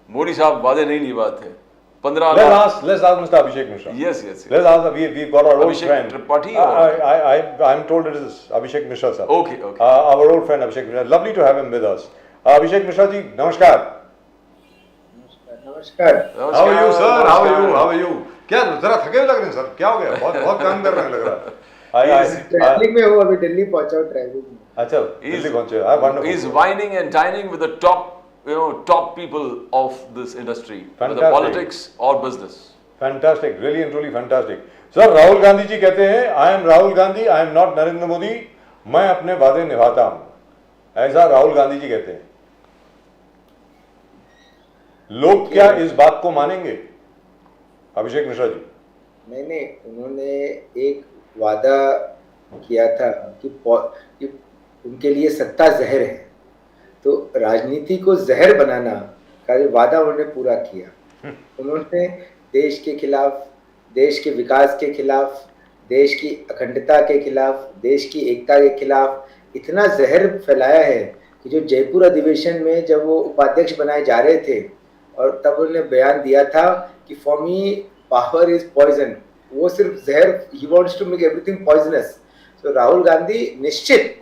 मोदी साहब वादे नहीं निभाते। 15 Let's lakh. ask Mr. Abhishek Mishra. Yes, yes, yes. Let's ask. We've got our old Abhishek friend. Tripathi I'm told it is Abhishek Mishra, sir. Okay, okay. Our old friend Abhishek Mishra. Lovely to have him with us. Abhishek Mishra ji, namaskar. नमस्कार। How are you, sir? How are you? How are you? क्या जरा थके हुए लग रहे हैं sir? क्या हो गया? बहुत बहुत काम कर रहे हैं लग रहा है। ट्रैवलिंग में हूँ, अभी दिल्ली पहुंचा हूँ ट्रैवलिंग में। अच्छा, दिल्ली पहुंचे। Wonderful. He's whining and dining with the top people of this industry, whether Fantastic. politics or business. Fantastic, really and truly fantastic. Sir Rahul Gandhi ji कहते हैं I am Rahul Gandhi, I am not Narendra Modi, मैं अपने वादे निभाता हूं, ऐसा राहुल गांधी जी कहते हैं। लोग क्या इस बात को मानेंगे अभिषेक मिश्रा जी? नहीं, उन्होंने एक वादा किया था कि उनके लिए सत्ता जहर है, तो राजनीति को जहर बनाना का जो वादा उन्होंने पूरा किया। उन्होंने देश के खिलाफ, देश के विकास के खिलाफ, देश की अखंडता के खिलाफ, देश की एकता के खिलाफ इतना जहर फैलाया है कि जो जयपुर अधिवेशन में जब वो उपाध्यक्ष बनाए जा रहे थे और तब उन्होंने बयान दिया था कि for me power is poison, वो सिर्फ जहर, he wants to make everything poisonous. तो राहुल गांधी निश्चित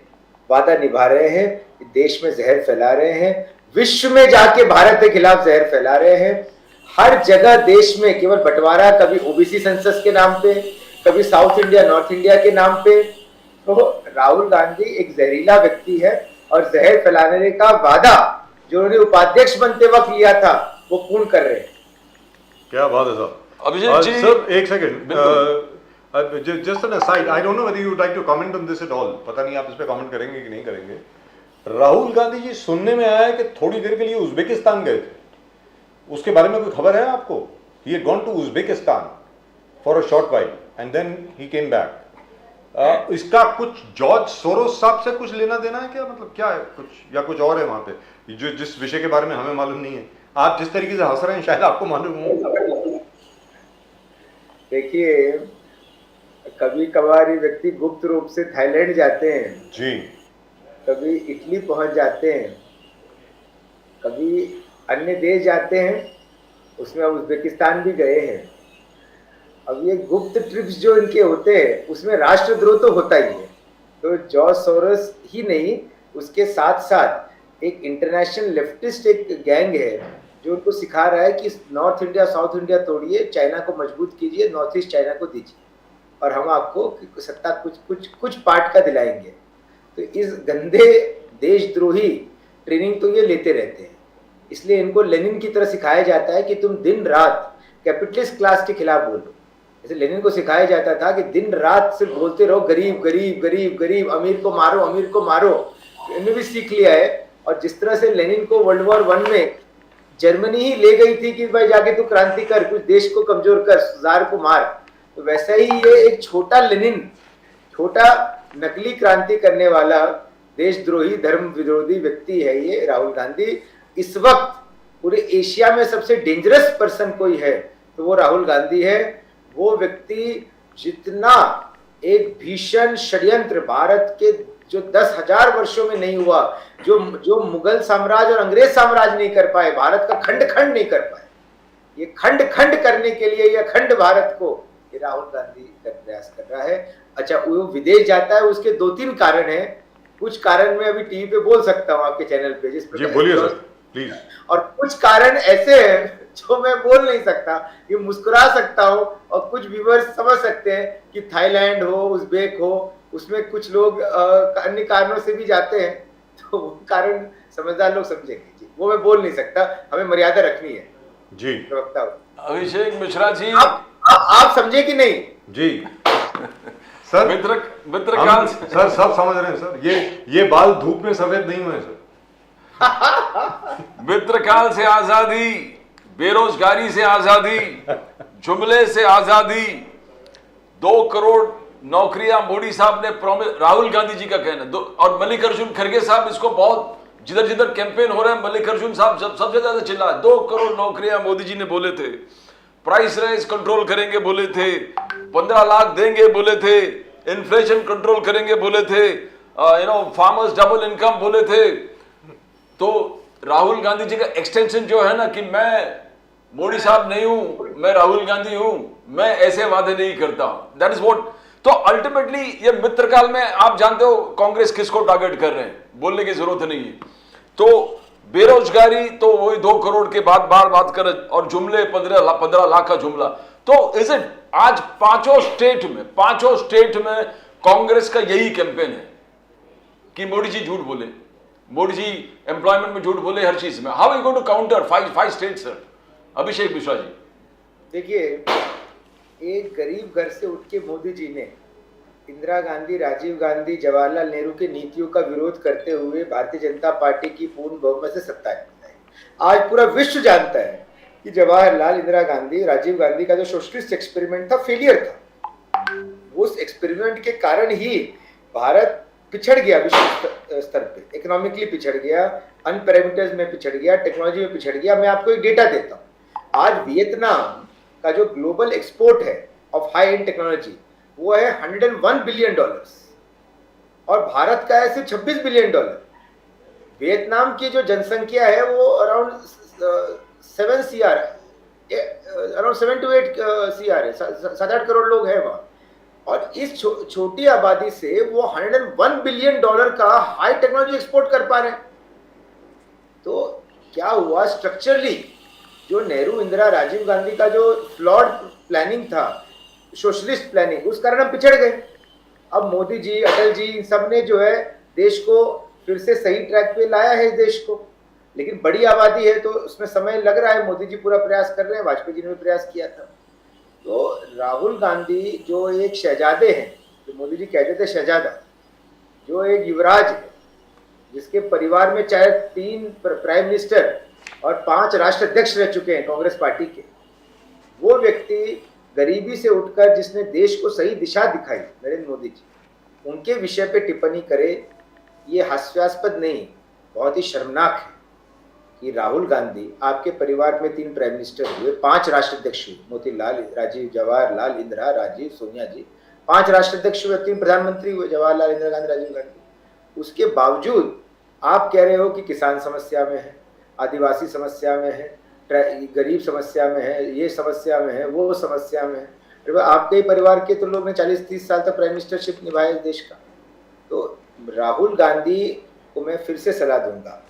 वादा निभा रहे हैं, देश में जहर फैला रहे हैं, विश्व में जाके भारत के खिलाफ जहर फैला रहे हैं। हर जगह देश में केवल बंटवारा, कभी ओबीसी सेंसस के नाम पे, कभी साउथ इंडिया नॉर्थ इंडिया के नाम पे। तो राहुल गांधी एक जहरीला व्यक्ति है और जहर फैलाने का वादा जो उन्होंने उपाध्यक्ष बनते वक्त लिया था वो पूर्ण कर रहे हैं। क्या बात है सर। अभिषेक जी, सर एक second, just an aside, I don't know whether you would like to comment on this at all, पता नहीं आप इस पे कमेंट करेंगे कि नहीं करेंगे। राहुल गांधी जी सुनने में आया है कि थोड़ी देर के लिए उज्बेकिस्तान गए थे, उसके बारे में कोई खबर है आपको? He had gone to Uzbekistan for a short while and then he came back. इसका कुछ जॉर्ज सोरोस साहब से कुछ लेना देना है क्या? मतलब क्या है कुछ, या कुछ और है वहां पे जो जिस विषय के बारे में हमें मालूम नहीं है? आप जिस तरीके से हंस रहे हैं शायद आपको मालूम हो। देखिए, कभी कभार ये व्यक्ति गुप्त रूप से थाईलैंड जाते हैं जी, कभी इटली पहुंच जाते हैं, कभी अन्य देश जाते हैं, उसमें उज्बेकिस्तान भी गए हैं। अब ये गुप्त ट्रिप्स जो इनके होते हैं उसमें राष्ट्रद्रोह तो होता ही है। तो जॉर्ज सोरोस ही नहीं, उसके साथ साथ एक इंटरनेशनल लेफ्टिस्ट एक गैंग है जो उनको सिखा रहा है कि नॉर्थ इंडिया साउथ इंडिया तोड़िए, चाइना को मजबूत कीजिए, नॉर्थ ईस्ट चाइना को दीजिए और हम आपको सत्ता कुछ पार्ट का दिलाएंगे। तो इस गंदे देशद्रोही ट्रेनिंग तो ये लेते रहते हैं, इसलिए इनको लेनिन की तरह सिखाया जाता है कि तुम दिन रात कैपिटलिस्ट क्लास के खिलाफ बोलो। जैसे लेनिन को सिखाया जाता था कि दिन रात सिर्फ बोलते रहो गरीब गरीब गरीब गरीब, अमीर को मारो अमीर को मारो। इन्होंने भी सीख लिया है। और जिस तरह से लेनिन को वर्ल्ड वॉर 1 में जर्मनी ही ले गई थी कि भाई जाके तू क्रांति कर, कुछ देश को कमजोर कर, जार को मार, तो वैसा ही ये एक छोटा लेनिन, छोटा नकली क्रांति करने वाला देशद्रोही धर्म विरोधी व्यक्ति है ये राहुल गांधी। इस वक्त पूरे एशिया में सबसे डेंजरस पर्सन कोई है तो वो राहुल गांधी है। वो व्यक्ति जितना एक भीषण षड्यंत्र भारत के जो 10,000 वर्षों में नहीं हुआ, जो मुगल साम्राज्य और अंग्रेज साम्राज्य नहीं कर पाए, भारत का खंड खंड नहीं कर पाए, ये खंड खंड करने के लिए ये अखंड भारत को ये राहुल गांधी का प्रयास कर रहा है। अच्छा, वो विदेश जाता है, उसके 2-3 कारण है। कुछ कारण मैं अभी टीवी पे बोल सकता हूँ आपके चैनल पे, जिस जी बोलिए सर प्लीज। और कुछ कारण ऐसे हैं जो मैं बोल नहीं सकता, ये मुस्कुरा सकता हूँ और कुछ व्यूअर्स समझ सकते हैं कि थाईलैंड हो, उज्बेक हो, उसमें कुछ लोग अन्य कारणों से भी जाते हैं, तो वो कारण समझदार लोग समझेंगे जी, वो मैं बोल नहीं सकता, हमें मर्यादा रखनी है जी। प्रवक्ता अभिषेक मिश्रा जी, आप समझे कि नहीं जी सर? मित्रकाल सर सब समझ रहे हैं सर, ये बाल धूप में सफेद नहीं हुए सर। मित्रकाल से आजादी, बेरोजगारी से आजादी, जुमले से आजादी, 2 करोड़ नौकरियां मोदी साहब ने प्रॉमिस, राहुल गांधी जी का कहना। और मल्लिकार्जुन खड़गे साहब इसको बहुत, जिधर जिधर कैंपेन हो रहे हैं मल्लिकार्जुन साहब सबसे ज्यादा चिल्ला, 2 करोड़ नौकरियां मोदी जी ने बोले थे, प्राइस राइज कंट्रोल करेंगे बोले थे, 15 लाख देंगे बोले थे, इन्फ्लेशन कंट्रोल करेंगे बोले थे, फार्मर्स डबल इनकम बोले थे। तो राहुल गांधी जी का एक्सटेंशन जो है ना कि मैं मोदी साहब नहीं हूं, मैं राहुल गांधी हूं, मैं ऐसे वादे नहीं करता, दैट इज व्हाट। तो अल्टीमेटली ये मित्रकाल में आप जानते हो कांग्रेस किसको टारगेट कर रहे हैं, बोलने की जरूरत नहीं है। तो बेरोजगारी तो वही 2 करोड़ के बाद बात कर, और जुमले 15 लाख का जुमला। तो इज इट आज पांचों स्टेट में कांग्रेस का यही कैंपेन है कि मोदी जी झूठ बोले, मोदी जी एम्प्लॉयमेंट में झूठ बोले, हर चीज में। How are you going to counter 5 states sir? Abhishek Mishra ji, देखिए, एक गरीब घर से उठ के मोदी जी ने इंदिरा गांधी, राजीव गांधी, जवाहरलाल नेहरू की नीतियों का विरोध करते हुए भारतीय जनता पार्टी की पूर्ण बहुमत से सत्ता में आई। आज पूरा विश्व जानता है कि जवाहरलाल, इंदिरा गांधी, राजीव गांधी का जो सोशलिस्ट एक्सपेरिमेंट था, फेलियर था। उस एक्सपेरिमेंट के कारण ही भारत पिछड़ गया, विश्व स्तर पे इकोनॉमिकली पिछड़ गया, अन्य पैरामीटर्स में पिछड़ गया, टेक्नोलॉजी में पिछड़ गया। मैं आपको एक डेटा देता हूँ। आज वियतनाम का जो ग्लोबल एक्सपोर्ट है ऑफ हाई एंड टेक्नोलॉजी, वो है $101 बिलियन, और भारत का है सिर्फ $26 बिलियन। वियतनाम की जो जनसंख्या है वो around 7 CR, around 7 to 8 CR है, 7-8 करोड़ लोग हैं वहाँ। और इस छोटी आबादी से वो $101 बिलियन का हाई टेक्नोलॉजी एक्सपोर्ट कर पा रहे हैं। तो क्या हुआ, स्ट्रक्चरली जो नेहरू, इंदिरा, राजीव गांधी का जो फ्लॉड प्लानिंग था, सोशलिस्ट प्लानिंग, उस कारण हम पिछड़ गए। अब मोदी जी, अटल जी, इन सब ने जो है देश को फिर से सही ट्रैक पे लाया है, इस देश को। लेकिन बड़ी आबादी है तो उसमें समय लग रहा है। मोदी जी पूरा प्रयास कर रहे हैं, वाजपेयी जी ने भी प्रयास किया था। तो राहुल गांधी जो एक शहजादे हैं, जो मोदी जी कहते थे शहजादा, जो एक युवराज है, जिसके परिवार में चाहे 3 प्राइम मिनिस्टर और 5 राष्ट्राध्यक्ष रह चुके हैं कांग्रेस पार्टी के, वो व्यक्ति गरीबी से उठकर जिसने देश को सही दिशा दिखाई, नरेंद्र मोदी जी, उनके विषय पे टिप्पणी करे, ये हास्यास्पद नहीं, बहुत ही शर्मनाक है कि राहुल गांधी, आपके परिवार में 3 प्राइम मिनिस्टर हुए, 5 राष्ट्राध्यक्ष हुए, मोतीलाल, राजीव, जवाहरलाल, इंदिरा, राजीव, सोनिया जी, 5 राष्ट्राध्यक्ष हुए, 3 प्रधानमंत्री हुए, जवाहरलाल, इंदिरा गांधी, राजीव गांधी। उसके बावजूद आप कह रहे हो कि किसान समस्या में है, आदिवासी समस्या में है, गरीब समस्या में है, ये समस्या में है, वो समस्या में है। आपके परिवार के तो लोग ने 40-30 साल तक प्राइम मिनिस्टरशिप निभाया इस देश का। तो राहुल गांधी को मैं फिर से सलाह दूंगा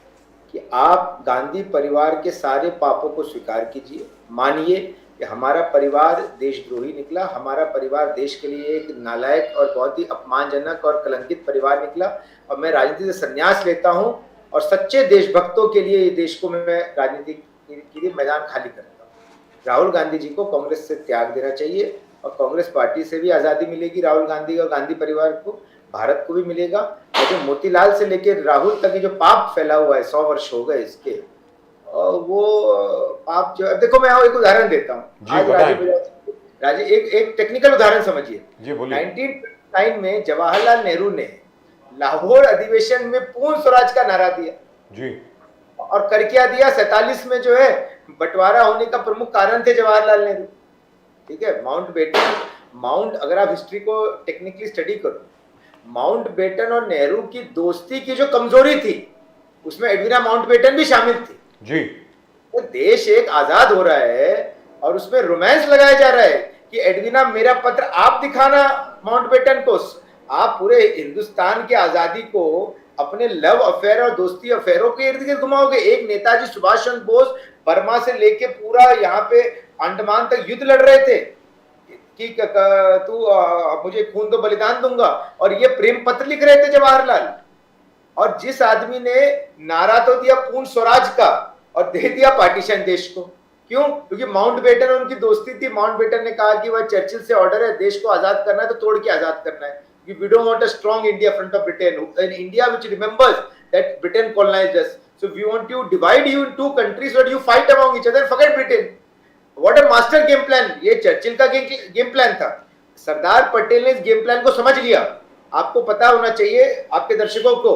कि आप गांधी परिवार के सारे पापों को स्वीकार कीजिए, मानिए कि हमारा परिवार देशद्रोही निकला, हमारा परिवार देश के लिए एक नालायक और बहुत ही अपमानजनक और कलंकित परिवार निकला, और मैं राजनीति से संन्यास लेता हूं और सच्चे देशभक्तों के लिए देश को मैं राजनीति के लिए मैदान खाली करता हूं। राहुल गांधी जी को कांग्रेस से त्याग देना चाहिए, और कांग्रेस पार्टी से भी आज़ादी मिलेगी राहुल गांधी और गांधी परिवार को, भारत को भी मिलेगा। और जो मोतीलाल से लेकर राहुल तक जो पाप फैला हुआ है, 100 वर्ष हो गए इसके, वो पाप जो, देखो मैं एक उदाहरण देता हूँ। आज राजीव, एक टेक्निकल उदाहरण समझिए। 1959 में जवाहरलाल नेहरू ने लाहौर अधिवेशन में पूर्ण स्वराज का नारा दिया जी, और कर क्या दिया, 47 में जो है बंटवारा होने का प्रमुख कारण थे जवाहरलाल नेहरू। ठीक है, माउंट अगर आप हिस्ट्री को टेक्निकली स्टडी करो, माउंटबेटन और नेहरू की दोस्ती की जो कमजोरी थी, उसमें एडविना माउंटबेटन भी शामिल थी जी। तो देश एक आजाद हो रहा है और उसमें रोमांस लगाया जा रहा है कि एडविना, मेरा पत्र आप दिखाना माउंटबेटन को, आप पूरे हिंदुस्तान की आजादी को अपने लव अफेयर और दोस्ती अफेयरों के इर्द गिर्द घुमाओगे। एक नेताजी सुभाष चंद्र बोस बर्मा से लेके पूरा यहाँ पे अंडमान तक युद्ध लड़ रहे थे कि तू मुझे खून दो बलिदान दूंगा, और ये प्रेम पत्र लिख रहे थे जवाहरलाल। और जिस आदमी ने नारा तो दिया पूर्ण स्वराज का और दे दिया पार्टीशन देश को, क्यों? क्योंकि माउंटबेटन और उनकी दोस्ती थी। माउंटबेटन ने कहा कि वह चर्चिल से ऑर्डर है, देश को आजाद करना है तो तोड़ के आजाद करना है। We don't want a strong India front of Britain, an India which remembers that Britain colonized us. So we want to divide you in 2 countries so that you fight among each other and forget Britain. What a master game plan! ये Churchill का game plan था। सरदार पटेल ने इस game plan को समझ लिया। आपको पता होना चाहिए, आपके दर्शकों को,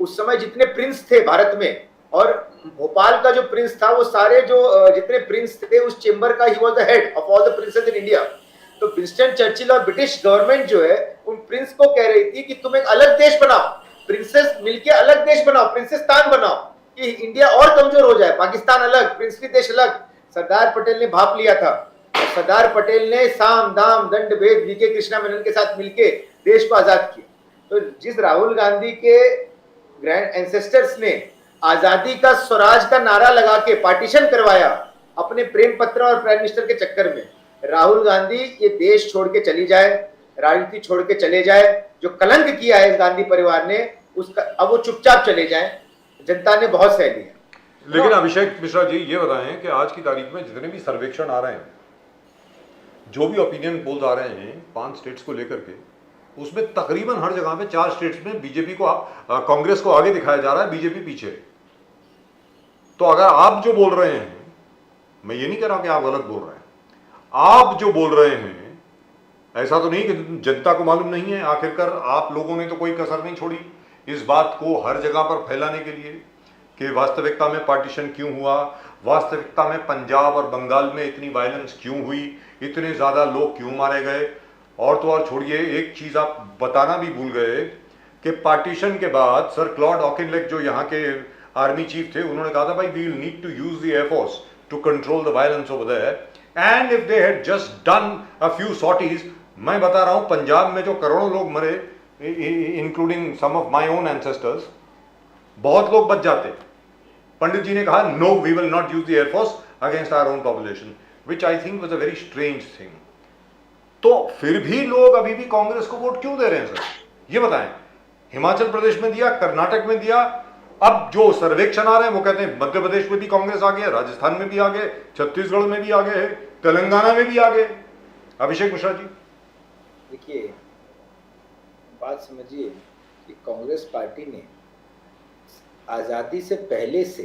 उस समय जितने प्रिंस थे भारत में, और भोपाल का जो प्रिंस था, वो सारे जो जितने प्रिंस थे उस चेंबर का, he was the head of all the princess in India. तो विंस्टन चर्चिल और ब्रिटिश गवर्नमेंट जो है उन प्रिंस को कह रही थी कि तुम एक अलग देश बनाओ, प्रिंसेस मिलके अलग देश बनाओ, प्रिंसेस्तान बनाओ। कि इंडिया और कमजोर हो जाए, पाकिस्तान अलग, प्रिंसली देश अलग। सरदार पटेल ने भाप लिया था, सरदार पटेल ने साम दाम दंड भेद वीके कृष्णा मेनन के साथ मिलके देश को आजाद किया। तो जिस राहुल गांधी के ग्रैंड एंसेस्टर्स ने आजादी का स्वराज का नारा लगा के पार्टीशन करवाया अपने प्रेम पत्र और प्राइम मिनिस्टर के चक्कर में, राहुल गांधी ये देश छोड़ के चली जाए, राजनीति छोड़ के चले जाए, जो कलंक किया है इस गांधी परिवार ने उसका, अब वो चुपचाप चले जाए, जनता ने बहुत सह लिया। लेकिन अभिषेक मिश्रा जी ये बताएं कि आज की तारीख में जितने भी सर्वेक्षण आ रहे हैं, जो भी ओपिनियन पोल्स आ रहे हैं 5 स्टेट्स को लेकर के, उसमें तकरीबन हर जगह पे 4 स्टेट्स में बीजेपी को कांग्रेस को आगे दिखाया जा रहा है, बीजेपी पीछे। तो अगर आप जो बोल रहे हैं, मैं ये नहीं कह रहा कि आप गलत बोल रहे हैं, आप जो बोल रहे हैं ऐसा तो नहीं कि जनता को मालूम नहीं है। आखिरकार आप लोगों ने तो कोई कसर नहीं छोड़ी इस बात को हर जगह पर फैलाने के लिए कि वास्तविकता में पार्टीशन क्यों हुआ, वास्तविकता में पंजाब और बंगाल में इतनी वायलेंस क्यों हुई, इतने ज़्यादा लोग क्यों मारे गए। और तो और छोड़िए, एक चीज़ आप बताना भी भूल गए कि पार्टीशन के बाद सर क्लॉड ऑकिनलेक जो यहाँ के आर्मी चीफ थे, उन्होंने कहा था भाई we will need to use the air force to control the violence over there and if they had just done a few sorties. मैं बता रहा हूँ पंजाब में जो करोड़ों लोग मरे, including some of my own ancestors, बहुत लोग बच जाते। पंडित जी ने कहा no we will not use the air force against our own population, which I think was a very strange thing. तो फिर भी लोग अभी भी कांग्रेस को वोट क्यों दे रहे हैं सर, ये बताएं। हिमाचल प्रदेश में दिया, कर्नाटक में दिया, अब जो सर्वेक्षण आ रहे हैं वो कहते हैं मध्य प्रदेश में भी कांग्रेस आ गया, राजस्थान में भी आ गए, छत्तीसगढ़ में भी आ गए, तेलंगाना में भी आ गए। अभिषेक मिश्रा जी देखिए, बात समझिए कि कांग्रेस पार्टी ने आज़ादी से पहले से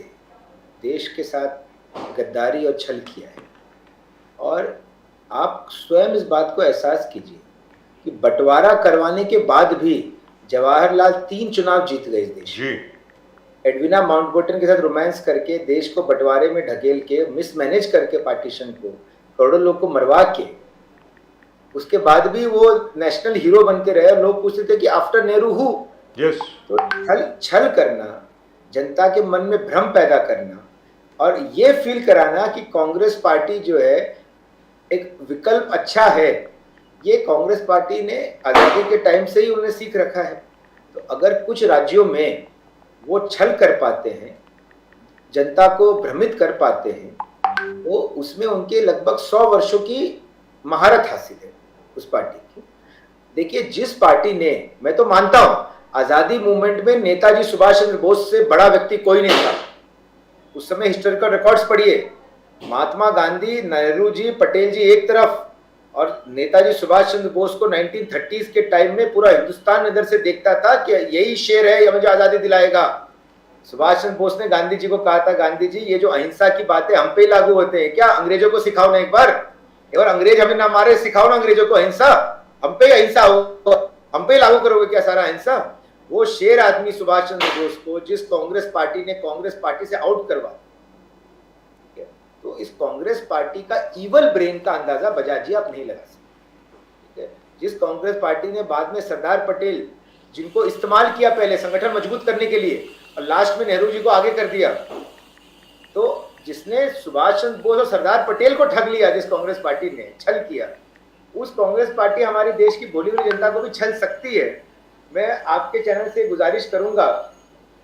देश के साथ गद्दारी और छल किया है। और आप स्वयं इस बात को एहसास कीजिए कि बंटवारा करवाने के बाद भी जवाहरलाल 3 चुनाव जीत गए इस देश जी। एडविना माउंटबेटन के साथ रोमांस करके देश को बंटवारे में ढकेल के, मिसमैनेज करके पार्टीशन को, करोड़ों लोग को मरवा के, उसके बाद भी वो नेशनल हीरो बन के रहे। लोग पूछते थे कि आफ्टर नेहरू हु। यस। तो छल करना, जनता के मन में भ्रम पैदा करना और ये फील कराना कि कांग्रेस पार्टी जो है एक विकल्प अच्छा है, ये कांग्रेस पार्टी ने आज़ादी के टाइम से ही उन्हें सीख रखा है। तो अगर कुछ राज्यों में वो छल कर पाते हैं, जनता को भ्रमित कर पाते हैं, तो उसमें उनके लगभग 100 वर्षों की महारत हासिल है उस पार्टी की। देखिए, जिस पार्टी ने, मैं तो मानता हूं आजादी मूवमेंट में नेताजी सुभाष चंद्र बोस से बड़ा व्यक्ति कोई नहीं था। उस समय हिस्टोरिकल रिकॉर्ड्स पढ़िए, महात्मा गांधी, नेहरू जी, पटेल जी एक तरफ, और नेताजी सुभाष चंद्र बोस को 1930s के टाइम में पूरा हिंदुस्तान नजर से देखता था कि यही शेर है, ये मुझे आजादी दिलाएगा। सुभाष चंद्र बोस ने गांधी जी को कहा था, गांधी जी ये जो अहिंसा की बातें हम पे लागू होते हैं क्या, अंग्रेजों को सिखाओ ना एक बार अंग्रेज हमें ना मारे, सिखाओ ना अंग्रेजों को अहिंसा, हम पे अहिंसा हो, हम पे लागू करोगे क्या सारा अहिंसा। वो शेर आदमी सुभाष चंद्र बोस को जिस कांग्रेस पार्टी ने कांग्रेस पार्टी से आउट करवा, तो इस कांग्रेस पार्टी का इवल ब्रेन का अंदाजा बजाजी आप नहीं लगा सकते। ठीक है, जिस कांग्रेस पार्टी ने बाद में सरदार पटेल जिनको इस्तेमाल किया पहले संगठन मजबूत करने के लिए और लास्ट में नेहरू जी को आगे कर दिया, तो जिसने सुभाष चंद्र बोस और सरदार पटेल को ठग लिया, जिस कांग्रेस पार्टी ने छल किया, उस कांग्रेस पार्टी हमारी देश की भोली हुई जनता को भी छल सकती है। मैं आपके चैनल से गुजारिश करूंगा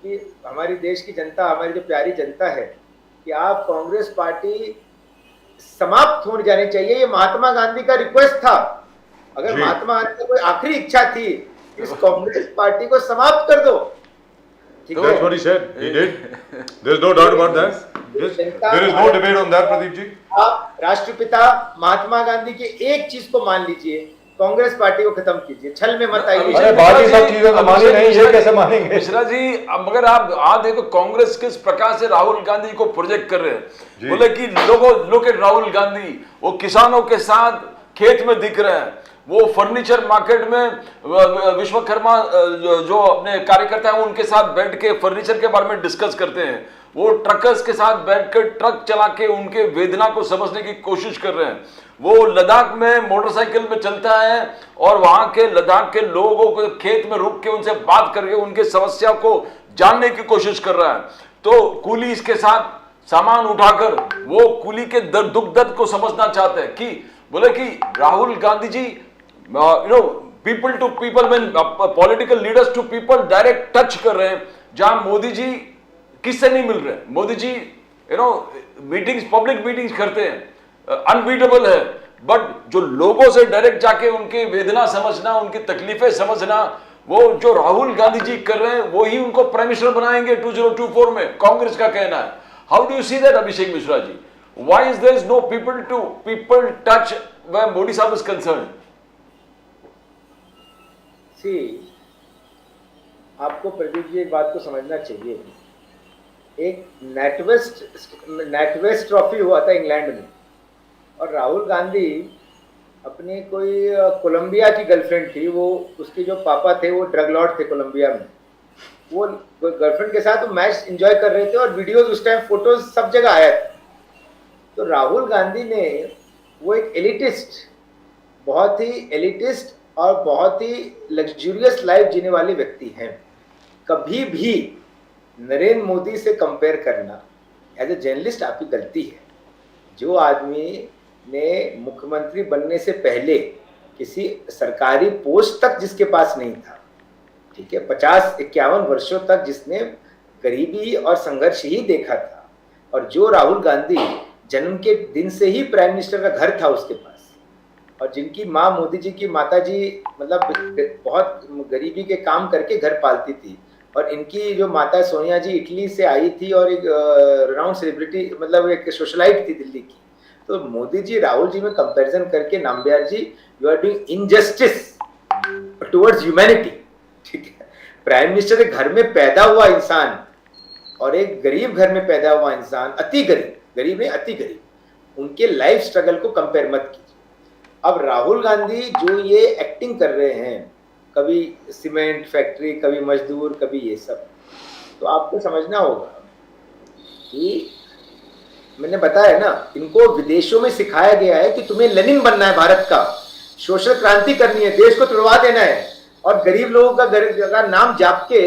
कि हमारी देश की जनता, हमारी जो प्यारी जनता है, कि आप कांग्रेस पार्टी समाप्त हो जानी चाहिए। ये महात्मा गांधी का रिक्वेस्ट था। अगर महात्मा गांधी की कोई आखिरी इच्छा थी, इस कांग्रेस पार्टी को समाप्त कर दो। That's what he said. He did. There's no doubt about that. There is no debate on that, Pradeep ji. आप राष्ट्रपिता महात्मा गांधी की एक चीज को मान लीजिए, कांग्रेस पार्टी को खत्म कीजिए, छल में मत आइए। अरे बाकी सब चीजें तो मानी नहीं, ये कैसे मानेंगे? मिश्रा जी, अब मगर आप देखो कांग्रेस किस प्रकार से राहुल गांधी को प्रोजेक्ट कर रहे हैं। बोले कि लोग राहुल गांधी वो किसानों के साथ खेत में दिख रहे हैं, वो फर्नीचर मार्केट में विश्वकर्मा जो अपने कार्यकर्ता हैं उनके साथ बैठ के फर्नीचर के बारे में डिस्कस करते हैं, वो ट्रकर्स के साथ बैठकर ट्रक चला के उनके वेदना को समझने की कोशिश कर रहे हैं, वो लद्दाख में मोटरसाइकिल में चलता है और वहां के लद्दाख के लोगों को खेत में रुक के उनसे बात करके उनके समस्या को जानने की कोशिश कर रहा है। तो कूली इसके साथ सामान उठाकर वो कूली के दुख दर्द को समझना चाहते हैं कि बोले कि Rahul Gandhi ji people to people में political leaders to people direct touch कर रहे हैं, जहां मोदी जी किससे नहीं मिल रहे। Modi ji meetings, public meetings करते हैं, अनबीटेबल है, बट जो लोगों से डायरेक्ट जाके उनकी वेदना समझना, उनकी तकलीफें समझना, वो जो राहुल गांधी जी कर रहे हैं वो ही उनको प्राइम मिनिस्टर बनाएंगे 2024 में, कांग्रेस का कहना है। How do you see that Abhishek Mishra ji? Why is there no people to people touch when Modi साहब इज कंसर्न? सी, आपको प्रदीप जी एक बात को समझना चाहिए। एक नेटवेस्ट ट्रॉफी हुआ था इंग्लैंड में, और राहुल गांधी अपनी कोई कोलंबिया की गर्लफ्रेंड थी, वो उसके जो पापा थे वो ड्रग लॉर्ड थे कोलंबिया में, वो गर्लफ्रेंड के साथ वो मैच एंजॉय कर रहे थे और वीडियोस उस टाइम, फोटोज सब जगह आया था। तो राहुल गांधी ने, वो एक एलिटिस्ट, बहुत ही एलिटिस्ट और बहुत ही लग्जूरियस लाइफ जीने वाले व्यक्ति हैं। कभी भी नरेंद्र मोदी से कंपेयर करना एज ए जर्नलिस्ट आपकी गलती है। जो आदमी ने मुख्यमंत्री बनने से पहले किसी सरकारी पोस्ट तक जिसके पास नहीं था, ठीक है, 50-51 वर्षों तक जिसने गरीबी और संघर्ष ही देखा था, और जो राहुल गांधी जन्म के दिन से ही प्राइम मिनिस्टर का घर था उसके पास, और जिनकी माँ मोदी जी की माता जी मतलब बहुत गरीबी के काम करके घर पालती थी, और इनकी जो माता सोनिया जी इटली से आई थी और एक राउंड सेलिब्रिटी, मतलब एक सोशलाइट थी दिल्ली की। तो मोदी जी राहुल जी में कंपैरिजन करके, Nambiar ji, you are doing injustice towards humanity, ठीक है। प्राइम मिनिस्टर के घर में पैदा हुआ इंसान और एक गरीब घर में पैदा हुआ इंसान, अति गरीब, गरीब नहीं अति गरीब, उनके लाइफ स्ट्रगल को कंपेयर मत कीजिए। अब राहुल गांधी जो ये एक्टिंग कर रहे हैं, कभी सीमेंट फैक्ट्री, कभी मजदूर, कभी ये सब, तो आपको समझना होगा कि मैंने बताया ना, इनको विदेशों में सिखाया गया है कि तुम्हें लेनिन बनना है, भारत का सोशल क्रांति करनी है, देश को तुड़वा देना है, और गरीब लोगों का नाम जाप के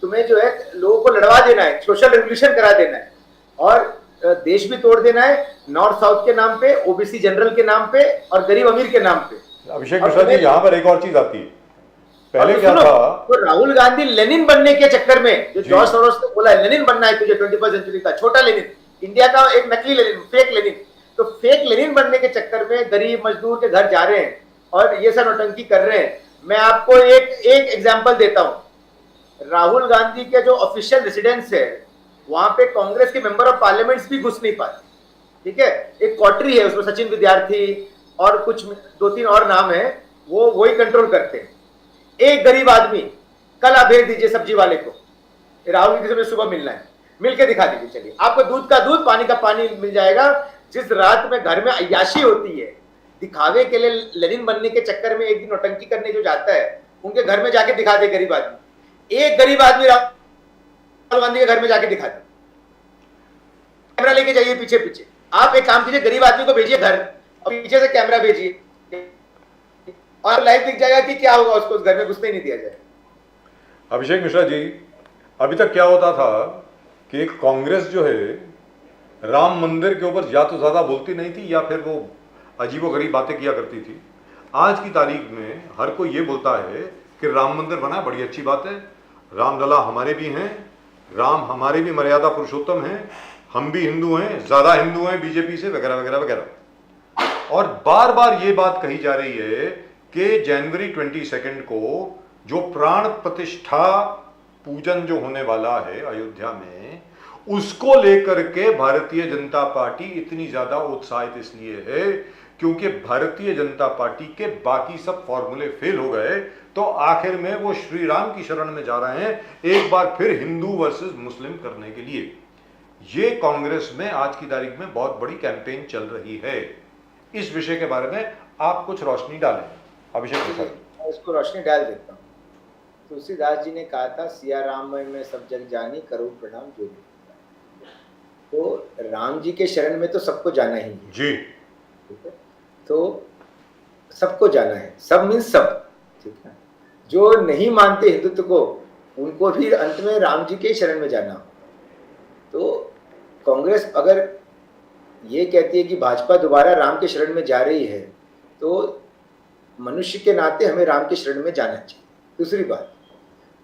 तुम्हें जो है लोगों को लड़वा देना है, सोशल रेवोल्यूशन करा देना है, और देश भी तोड़ देना है, नॉर्थ साउथ के नाम पे, ओबीसी जनरल के नाम पे, और गरीब अमीर के नाम पे। अभिषेक मिश्रा जी, यहाँ पर एक और चीज आती है। पहले क्या था, तो राहुल गांधी लेनिन बनने के चक्कर में, जो जॉर्ज सोरोस ने बोला है लेनिन बनना है तुझे 21वीं सेंचुरी का, छोटा लेनिन, इंडिया का एक नकली लेनिन, फेक लेनिन, तो फेक लेनिन बनने के चक्कर में गरीब मजदूर के घर जा रहे हैं और ये सब नौटंकी कर रहे हैं। मैं आपको एक एग्जांपल देता हूं। राहुल गांधी के जो ऑफिशियल रेसिडेंस है, वहां पे कांग्रेस के मेंबर ऑफ पार्लियामेंट्स भी घुस नहीं पाते, ठीक है। एक क्वार्टरी है, उसमें सचिन विद्यार्थी और कुछ 2-3 और नाम है, वो वही कंट्रोल करते हैं। एक गरीब आदमी, कल आप भेज दीजिए सब्जी वाले को, राहुल गांधी से सुबह मिलना है, मिलके दिखा दीजिए, चलिए आपको दूध का दूध, पानी का पानी मिल जाएगा। जिस रात में घर में अय्याशी होती है, दिखावे के लिए लेनिन बनने के चक्कर में एक दिन नौटंकी करने जो जाता है, उनके घर में जाके दिखा दे गरीब आदमी। एक गरीब आदमी राहुल गांधी के घर में जाके दिखा दे, कैमरा लेके जाइए पीछे पीछे। आप एक काम कीजिए, गरीब आदमी को भेजिए घर और पीछे से कैमरा भेजिए, और लाइव दिख जाएगा कि क्या होगा, उसको उस घर में घुसने ही नहीं दिया जाएगा। अभिषेक मिश्रा जी, अभी तक क्या होता था कि कांग्रेस जो है राम मंदिर के ऊपर या तो ज्यादा बोलती नहीं थी, या फिर वो अजीबोगरीब बातें किया करती थी। आज की तारीख में हर कोई ये बोलता है कि राम मंदिर बना, बड़ी अच्छी बात है, रामलला हमारे भी हैं, राम हमारे भी मर्यादा पुरुषोत्तम हैं, हम भी हिंदू हैं, ज्यादा हिंदू हैं बीजेपी से, वगैरह वगैरह वगैरह। और बार बार ये बात कही जा रही है कि जनवरी 22 को जो प्राण प्रतिष्ठा पूजन जो होने वाला है अयोध्या में, उसको लेकर के भारतीय जनता पार्टी इतनी ज्यादा उत्साहित इसलिए है क्योंकि भारतीय जनता पार्टी के बाकी सब फॉर्मूले फेल हो गए, तो आखिर में वो श्री राम की शरण में जा रहे हैं, एक बार फिर हिंदू वर्सेस मुस्लिम करने के लिए। ये कांग्रेस में आज की तारीख में बहुत बड़ी कैंपेन चल रही है। इस विषय के बारे में आप कुछ रोशनी डालें अभिषेक जी। मैं इसको रोशनी डाल देता हूँ। तुलसीदास जी ने कहा था, सिया राम में सब जग जानी, करो प्रणाम जो भी। तो राम जी के शरण में तो सबको जाना ही है जी, ठीक है, तो सबको जाना है, सब मीन्स सब, ठीक है। जो नहीं मानते हिंदुत्व को, उनको भी अंत में राम जी के शरण में जाना। तो कांग्रेस अगर ये कहती है कि भाजपा दोबारा राम के शरण में जा रही है, तो मनुष्य के नाते हमें राम के शरण में जाना चाहिए। दूसरी बात,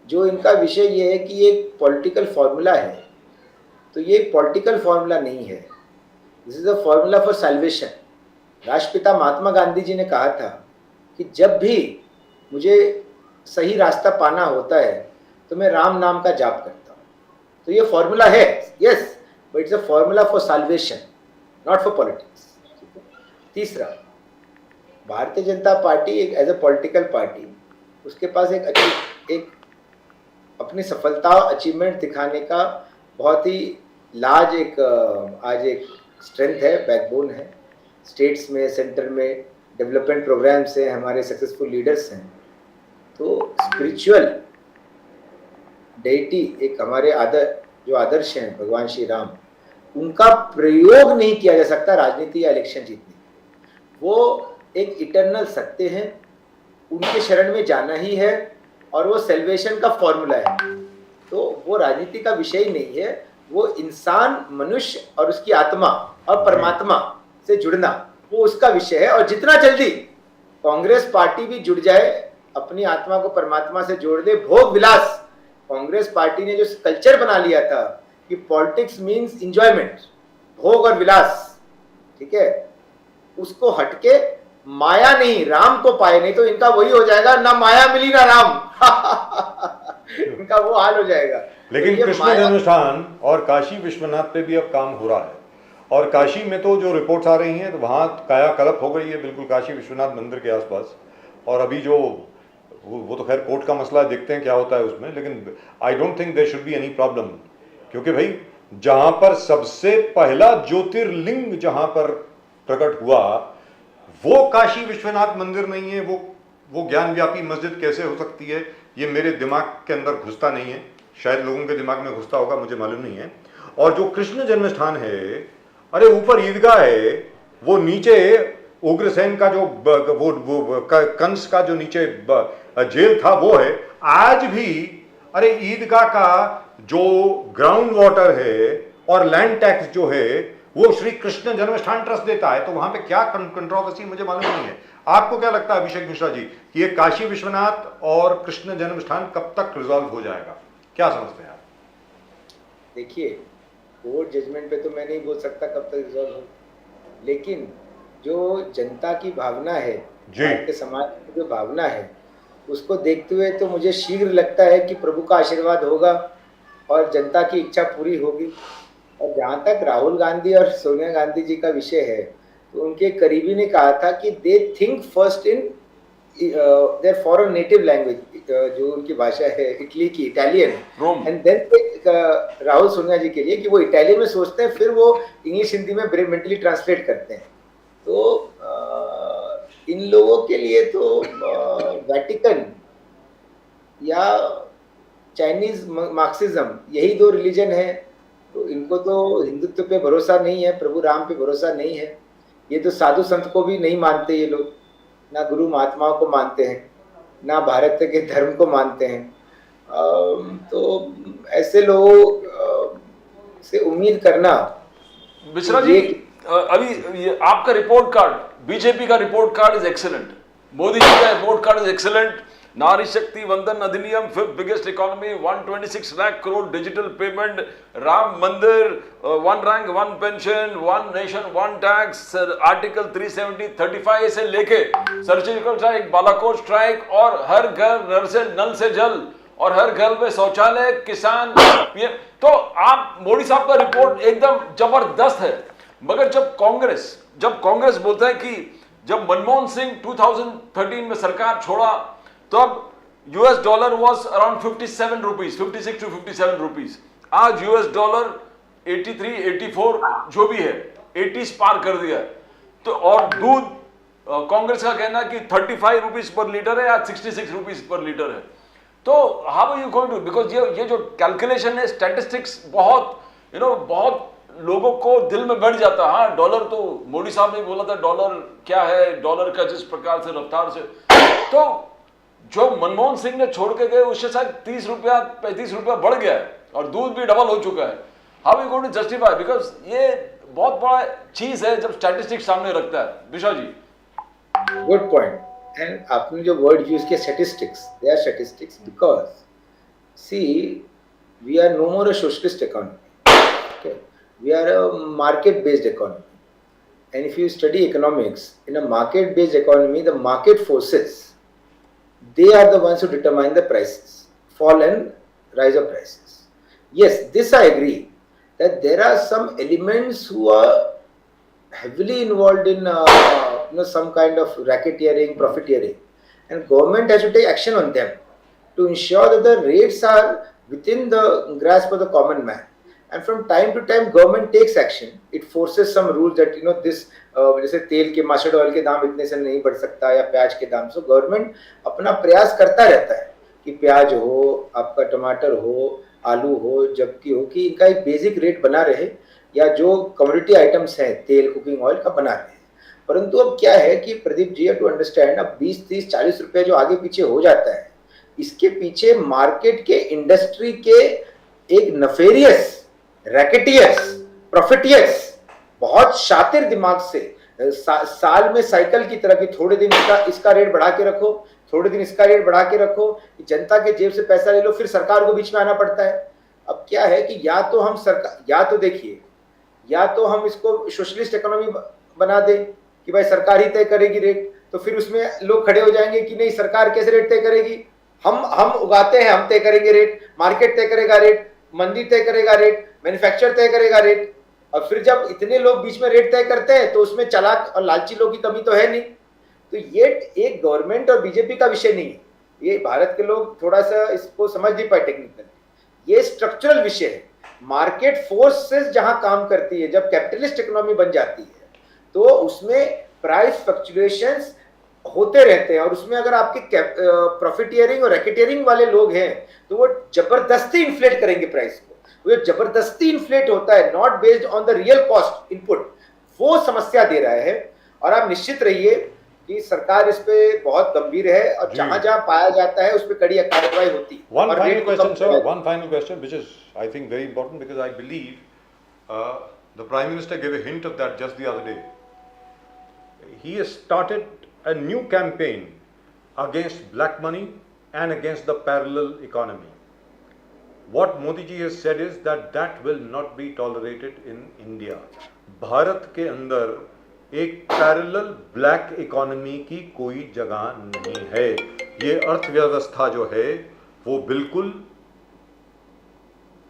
जो इनका विषय ये है कि ये पॉलिटिकल फॉर्मूला है, तो ये पॉलिटिकल फॉर्मूला नहीं है, this is a formula for salvation. राष्ट्रपिता महात्मा गांधी जी ने कहा था कि जब भी मुझे सही रास्ता पाना होता है तो मैं राम नाम का जाप करता हूँ। तो ये फॉर्मूला है, yes, but it's a formula for salvation, not for politics. तीसरा, भारतीय जनता पार्टी एक एज अ पॉलिटिकल पार्टी, उसके पास एक अपनी सफलता अचीवमेंट दिखाने का बहुत ही लार्ज आज एक स्ट्रेंथ है, बैकबोन है। स्टेट्स में, सेंटर में डेवलपमेंट प्रोग्राम्स हैं, हमारे सक्सेसफुल लीडर्स हैं। तो स्पिरिचुअल डेटी एक हमारे जो आदर्श हैं भगवान श्री राम, उनका प्रयोग नहीं किया जा सकता राजनीति या इलेक्शन जीतने। वो एक इटर्नल सत्य हैं, उनके शरण में जाना ही है, और वो सेल्वेशन का फॉर्मूला है। तो वो राजनीति का विषय ही नहीं है, वो इंसान, मनुष्य और उसकी आत्मा और परमात्मा से जुड़ना, वो उसका विषय है। और जितना जल्दी कांग्रेस पार्टी भी जुड़ जाए, अपनी आत्मा को परमात्मा से जोड़ दे, भोग विलास, कांग्रेस पार्टी ने जो कल्चर बना लिया था कि पॉलिटिक्स मीन्स एंजॉयमेंट, भोग और विलास, ठीक है, उसको हटके माया नहीं राम को पाए, नहीं तो इनका वही हो जाएगा, ना माया मिली ना राम इनका वो हाल हो जाएगा। लेकिन तो कृष्ण जन्मस्थान और काशी विश्वनाथ पे भी अब काम हो रहा है, और काशी में तो जो रिपोर्ट्स आ रही हैं तो वहाँ कायाकल्प हो गई है बिल्कुल काशी विश्वनाथ मंदिर के आसपास। और अभी जो वो तो खैर कोर्ट का मसला है, देखते हैं क्या होता है उसमें, लेकिन I don't think there should be any problem, क्योंकि भाई जहां पर सबसे पहला ज्योतिर्लिंग जहां पर प्रकट हुआ वो काशी विश्वनाथ मंदिर नहीं है, वो ज्ञान व्यापी मस्जिद कैसे हो सकती है, ये मेरे दिमाग के अंदर घुसता नहीं है, शायद लोगों के दिमाग में घुसता होगा, मुझे मालूम नहीं है। और जो कृष्ण जन्म स्थान है, अरे ऊपर ईदगाह है, वो नीचे उग्रसेन का जो वो कंस का जो नीचे जेल था वो है। आज भी अरे ईदगाह का जो ग्राउंड वाटर है और लैंड टैक्स जो है वो श्री कृष्ण जन्मस्थान ट्रस्ट देता है, तो वहां पे क्या कंट्रोवर्सी मुझे मालूम नहीं है। आपको क्या लगता है अभिषेक मिश्रा जी कि ये काशी विश्वनाथ और कृष्ण जन्मस्थान कब तक रिजॉल्व हो जाएगा, क्या समझते हैं आप? देखिए, कोर्ट जजमेंट पे तो मैं नहीं बोल सकता कब तक रिजॉल्व हो, लेकिन जो जनता की भावना है, भारत के समाज की जो भावना है, उसको देखते हुए तो मुझे शीघ्र लगता है कि प्रभु का आशीर्वाद होगा और जनता की इच्छा पूरी होगी। और जहाँ तक राहुल गांधी और सोनिया गांधी जी का विषय है, तो उनके करीबी ने कहा था कि they think first in their foreign native language, जो उनकी भाषा है इटली की, Italian, and then Rahul Sonia ji के लिए कि वो इटालियन में सोचते हैं, फिर वो इंग्लिश हिंदी में मेंटली ट्रांसलेट करते हैं। तो इन लोगों के लिए तो वेटिकन या चाइनीज मार्क्सिज्म, यही दो रिलीजन है। तो इनको तो हिंदुत्व पे भरोसा नहीं है, प्रभु राम पे भरोसा नहीं है। ये तो साधु संत को भी नहीं मानते ये लोग, ना गुरु महात्माओं को मानते हैं, ना भारत के धर्म को मानते हैं। तो ऐसे लोगों से उम्मीद करना। मिश्रा जी, अभी ये आपका रिपोर्ट कार्ड, बीजेपी का report card is excellent, Modi ji का रिपोर्ट कार्ड इज एक्सीलेंट। नारी शक्ति वंदन अधिनियम, 5th biggest economy, 126 lakh crore digital payment, Ram मंदिर, 1 rank 1 pension, 1 nation 1 tax, article 370-35 से लेके सर्जिकल स्ट्राइक, बालाकोट स्ट्राइक, और हर घर नल से जल, और हर घर में शौचालय, किसान पीएम। तो आप मोदी साहब का रिपोर्ट एकदम जबरदस्त है। मगर जब कांग्रेस बोलता है कि जब मनमोहन सिंह 2013 में सरकार छोड़ा, तब US dollar was around 57 rupees, 56 to 57 rupees. आज यूएस डॉलर 83, 84 जो भी है, 80s पार कर दिया है। तो और दूध, कांग्रेस का कहना है कि 35 रुपीज पर लीटर है, आज 66 रुपीज पर लीटर है। तो how are you going to, because ये जो कैलकुलेशन है, स्टैटिस्टिक्स बहुत बहुत लोगों को दिल में बैठ जाता है। हाँ, डॉलर तो मोदी साहब ने बोला था डॉलर क्या है, डॉलर का जिस प्रकार से रफ्तार से, तो जो मनमोहन सिंह ने छोड़ के गए उससे शायद 30 रुपया 35 रुपया बढ़ गया है, और दूध भी डबल हो चुका है। How you going to justify, because ये बहुत बड़ा चीज है जब स्टैटिस्टिक्स सामने रखता है। विशा जी, गुड पॉइंट। एंड आपने जो वर्ड यूज किया statistics, they are statistics because see we are no more a socialist economy, okay? We are a market based economy, and if you study economics in a market based economy, the market forces, they are the ones who determine the prices, fall and rise of prices. Yes, this I agree that there are some elements who are heavily involved in some kind of racketeering, profiteering, and government has to take action on them to ensure that the rates are within the grasp of the common man. And from time to time government takes action, it forces some rules that this जैसे तेल के mustard oil के दाम इतने से नहीं बढ़ सकता या प्याज के दाम। सो गवर्नमेंट अपना प्रयास करता रहता है कि प्याज हो, आपका टमाटर हो, आलू हो, जबकि हो कि इनका एक बेसिक रेट बना रहे, या जो कमोडिटी आइटम्स हैं तेल, कुकिंग ऑयल का बना रहे। परंतु अब क्या है कि प्रदीप जी टू अंडरस्टैंड, अब 20, 30, 40 रुपए जो आगे पीछे हो जाता है, इसके पीछे मार्केट के, इंडस्ट्री के एक नफेरियस, रैकेटियस, प्रॉफिटियस, बहुत शातिर दिमाग से साल में साइकिल की तरह की थोड़े दिन इसका रेट बढ़ा के रखो, थोड़े दिन इसका रेट बढ़ा के रखो, जनता के जेब से पैसा ले लो, फिर सरकार को बीच में आना पड़ता है। अब क्या है कि या तो हम सरकार, या तो देखिए, या तो हम इसको सोशलिस्ट इकोनॉमी बना दे कि भाई सरकार ही तय करेगी रेट, तो फिर उसमें लोग खड़े हो जाएंगे कि नहीं सरकार कैसे रेट तय करेगी, हम उगाते हैं, हम तय करेंगे रेट, मार्केट तय करेगा रेट, मंडी तय करेगा रेट, मैन्युफैक्चर तय करेगा रेट। और फिर जब इतने लोग बीच में रेट तय करते हैं तो उसमें चालाक और लालची लोग की कमी तो है नहीं। तो ये एक गवर्नमेंट और बीजेपी का विषय नहीं है, ये भारत के लोग थोड़ा सा इसको समझ नहीं पाए टेक्निकली, ये स्ट्रक्चरल विषय है। मार्केट फोर्सेस जहां काम करती है, जब कैपिटलिस्ट इकोनॉमी बन जाती है तो उसमें प्राइस फ्लक्चुएशंस होते रहते हैं, और उसमें अगर आपके प्रॉफिटियरिंग और रैकेटियरिंग वाले लोग हैं तो वो जबरदस्ती इन्फ्लेट करेंगे प्राइस को। वो जबरदस्ती इन्फ्लेट होता है, not based on the real cost input, वो समस्या दे रहा है। और आप निश्चित रहिए कि सरकार इस पे बहुत गंभीर है, और जहां जहां पाया जाता है उस पे कड़ी कार्रवाई होती है। One final question, sir. One final question, which is, I think, very important, because I believe the Prime Minister gave a hint of that just the other day. He has started a new campaign against black money and against the parallel economy. What Modi ji has said is that will not be tolerated in India. Bharat के अंदर एक parallel black economy की कोई जगह नहीं है। ये अर्थव्यवस्था जो है वो बिल्कुल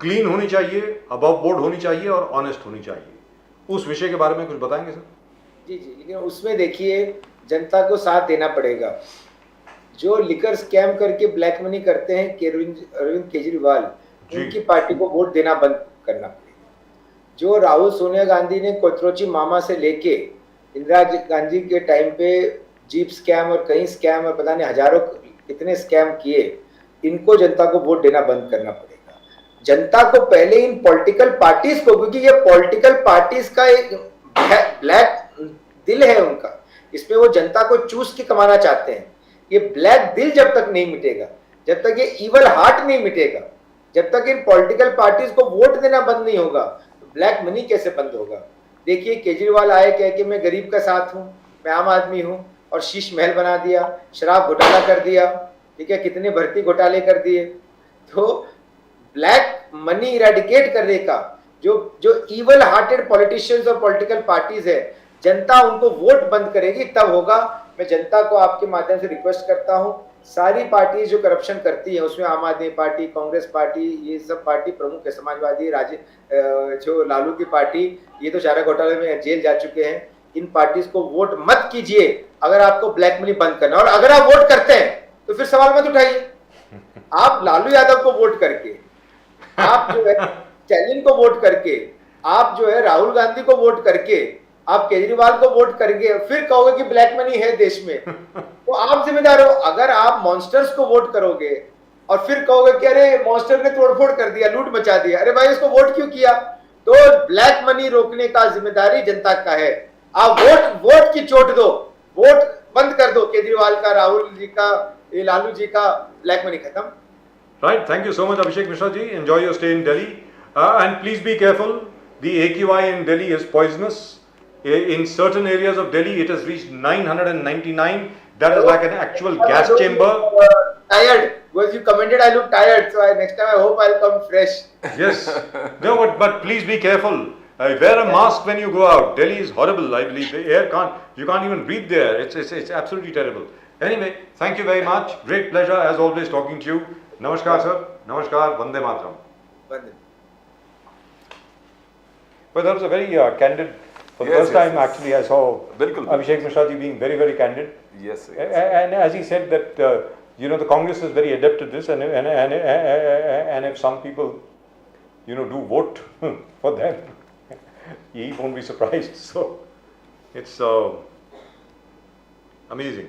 क्लीन होनी चाहिए, अबव बोर्ड होनी चाहिए और ऑनेस्ट होनी चाहिए। उस विषय के बारे में कुछ बताएंगे सर? जी, लेकिन उसमें देखिए जनता को साथ देना पड़ेगा। जो लिकर स्कैम करके ब्लैक मनी करते हैं अरविंद केजरीवाल, उनकी पार्टी को वोट देना बंद करना पड़ेगा। जो राहुल सोनिया गांधी ने कोथरुची मामा से लेके इंदिरा गांधी के टाइम पे जीप स्कैम और कई स्कैम और पता नहीं हजारों कितने स्कैम किए, इनको जनता को वोट देना बंद करना पड़ेगा। जनता को पहले इन पॉलिटिकल पार्टीज को, क्योंकि ये पॉलिटिकल पार्टीज का एक ब्लैक दिल है उनका, इसमें वो जनता को चूस के कमाना चाहते हैं। ये ब्लैक दिल जब तक नहीं मिटेगा, जब तक ये इवल हार्ट नहीं मिटेगा, जब तक इन पॉलिटिकल पार्टीज को वोट देना बंद नहीं होगा, तो ब्लैक मनी कैसे बंद होगा? देखिए केजरीवाल आए कह के मैं गरीब का साथ हूं, मैं आम आदमी हूं, और शीश महल बना दिया, शराब घोटाला कर दिया, ठीक है, कितने भर्ती घोटाले कर दिए। तो ब्लैक मनी इरेडिकेट करने का जो इवल हार्टेड पॉलिटिशियंस और पॉलिटिकल पार्टीज है, जनता उनको वोट बंद करेगी तब होगा। मैं जनता को आपके माध्यम से रिक्वेस्ट करता हूं, सारी पार्टी जो करप्शन करती है, उसमें आम आदमी पार्टी, कांग्रेस पार्टी, ये सब पार्टी प्रमुख है, समाजवादी, जो लालू की पार्टी, ये तो चारा घोटाले में जेल जा चुके हैं। इन पार्टीज को वोट मत कीजिए अगर आपको ब्लैक मनी बंद करना, और अगर आप वोट करते हैं तो फिर सवाल मत उठाइए। आप लालू यादव को वोट करके, आप जो है स्टैलिन को वोट करके, आप जो है राहुल गांधी को वोट करके, आप केजरीवाल को वोट करेंगे, फिर कहोगे कि ब्लैक मनी है देश में, तो आप जिम्मेदार हो। अगर आप मॉन्स्टर्स को वोट करोगे और फिर कहोगे कि अरे मॉन्स्टर ने तोड़फोड़ कर दिया, लूट मचा दिया, अरे भाई इसको वोट क्यों किया? तो ब्लैक मनी रोकने का जिम्मेदारी जनता का है। आप वोट की चोट दो, वोट बंद कर दो केजरीवाल का, राहुल जी का, लालू जी का, ब्लैक मनी खत्म। Right, thank you so much Abhishek Mishra ji. Enjoy your stay in Delhi. And please be careful. The AQI in Delhi is poisonous. In certain areas of Delhi, it has reached 999. That is like an actual gas chamber. Tired. Because you commented I look tired, so next time I hope I'll come fresh. Yes. No, but please be careful. Wear a mask when you go out. Delhi is horrible. I believe the air you can't even breathe there. It's absolutely terrible. Anyway, thank you very much. Great pleasure as always talking to you. Namaskar, sir. Namaskar. Vande Mataram. Vande. But that was a very candid. For the Yes, first yes, time, yes. actually, I saw Bilkul. Abhishek Mishra ji being very, very candid. Yes, yes. And as he said that, the Congress is very adept at this, and if some people, do vote for them, he won't be surprised. So, it's amazing.